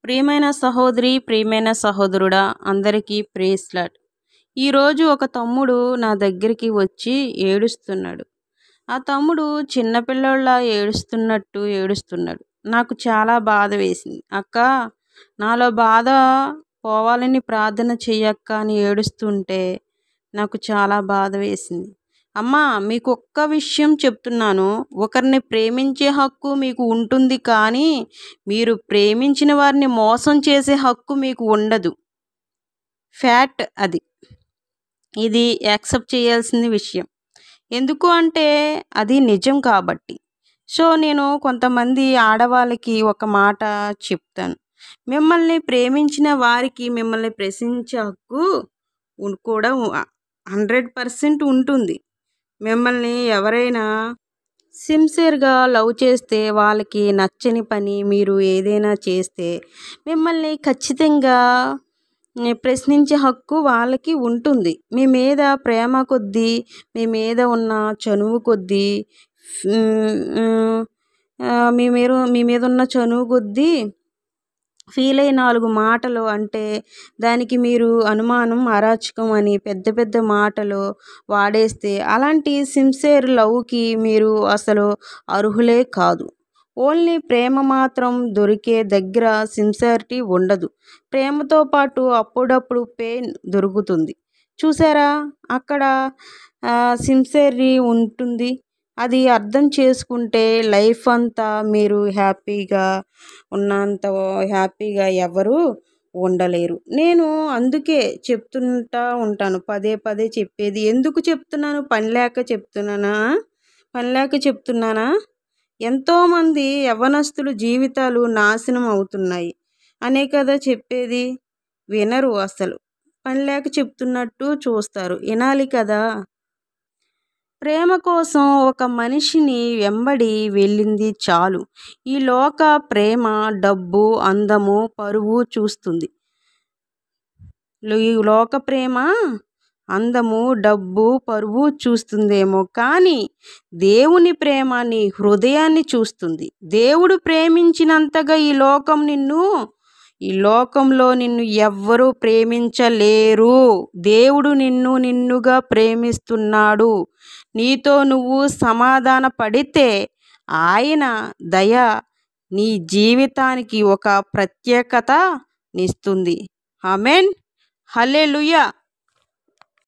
ప్రియమైన సహోదరి, ప్రియమైన సహోదరుడా, అందరికీ ప్రైజ్ లార్డ్. ఈరోజు ఒక తమ్ముడు నా దగ్గరికి వచ్చి ఏడుస్తున్నాడు. ఆ తమ్ముడు చిన్నపిల్లోడిలా ఏడుస్తున్నట్టు ఏడుస్తున్నాడు. నాకు చాలా బాధ వేసింది. అక్క, నాలో బాధ పోవాలని ప్రార్థన చెయ్యక్క అని ఏడుస్తుంటే నాకు చాలా బాధ వేసింది. అమ్మా, మీకు ఒక్క విషయం చెప్తున్నాను. ఒకరిని ప్రేమించే హక్కు మీకు ఉంటుంది, కానీ మీరు ప్రేమించిన వారిని మోసం చేసే హక్కు మీకు ఉండదు. ఫ్యాక్ట్ అది. ఇది యాక్సెప్ట్ చేయాల్సిన విషయం. ఎందుకు అంటే అది నిజం కాబట్టి. సో నేను కొంతమంది ఆడవాళ్ళకి ఒక మాట చెప్తాను. మిమ్మల్ని ప్రేమించిన వారికి మిమ్మల్ని ప్రశ్నించే హక్కు కూడా 100% ఉంటుంది. మిమ్మల్ని ఎవరైనా సిన్సియర్గా లవ్ చేస్తే, వాళ్ళకి నచ్చని పని మీరు ఏదైనా చేస్తే మిమ్మల్ని ఖచ్చితంగా ప్రశ్నించే హక్కు వాళ్ళకి ఉంటుంది. మీ మీద ప్రేమ కొద్దీ, మీ మీద ఉన్న చనువు కొద్దీ, మీ మీద ఉన్న చనువు కొద్దీ ఫీల్ అయ్యి 4 మాటలు అంటే దానికి మీరు అనుమానం, అరాచకం అని పెద్ద పెద్ద మాటలు వాడేస్తే అలాంటి సిన్సియర్ లవ్కి మీరు అసలు అర్హులే కాదు. ఓన్లీ ప్రేమ మాత్రం దొరికే దగ్గర సిన్సియారిటీ ఉండదు. ప్రేమతో పాటు అప్పుడప్పుడు పెయిన్ దొరుకుతుంది. చూసారా, అక్కడ సిన్సియరీ ఉంటుంది. అది అర్థం చేసుకుంటే లైఫ్ అంతా మీరు హ్యాపీగా ఉన్నంత హ్యాపీగా ఎవరు ఉండలేరు. నేను అందుకే చెప్తుంటా ఉంటాను, పదే పదే చెప్పేది. ఎందుకు చెప్తున్నాను? పని లేక చెప్తున్నానా? ఎంతోమంది యవ్వనస్తులు జీవితాలు నాశనం అవుతున్నాయి అనే కదా చెప్పేది. వినరు అసలు. పని లేక చెప్తున్నట్టు చూస్తారు. వినాలి కదా. ప్రేమ కోసం ఒక మనిషిని వెంబడి వెళ్ళింది చాలు. ఈ లోక ప్రేమ డబ్బు, అందము, పరువు చూస్తుంది. ఈ లోక ప్రేమ అందము, డబ్బు, పరువు చూస్తుందేమో, కానీ దేవుని ప్రేమ నీ హృదయాన్ని చూస్తుంది. దేవుడు ప్రేమించినంతగా ఈ లోకంలో నిన్ను ఎవ్వరూ ప్రేమించలేరు. దేవుడు నిన్నుగా ప్రేమిస్తున్నాడు. నీతో నువ్వు సమాధాన పడితే ఆయన దయ నీ జీవితానికి ఒక ప్రత్యేకత నిస్తుంది. ఆమేన్. హల్లెలూయా.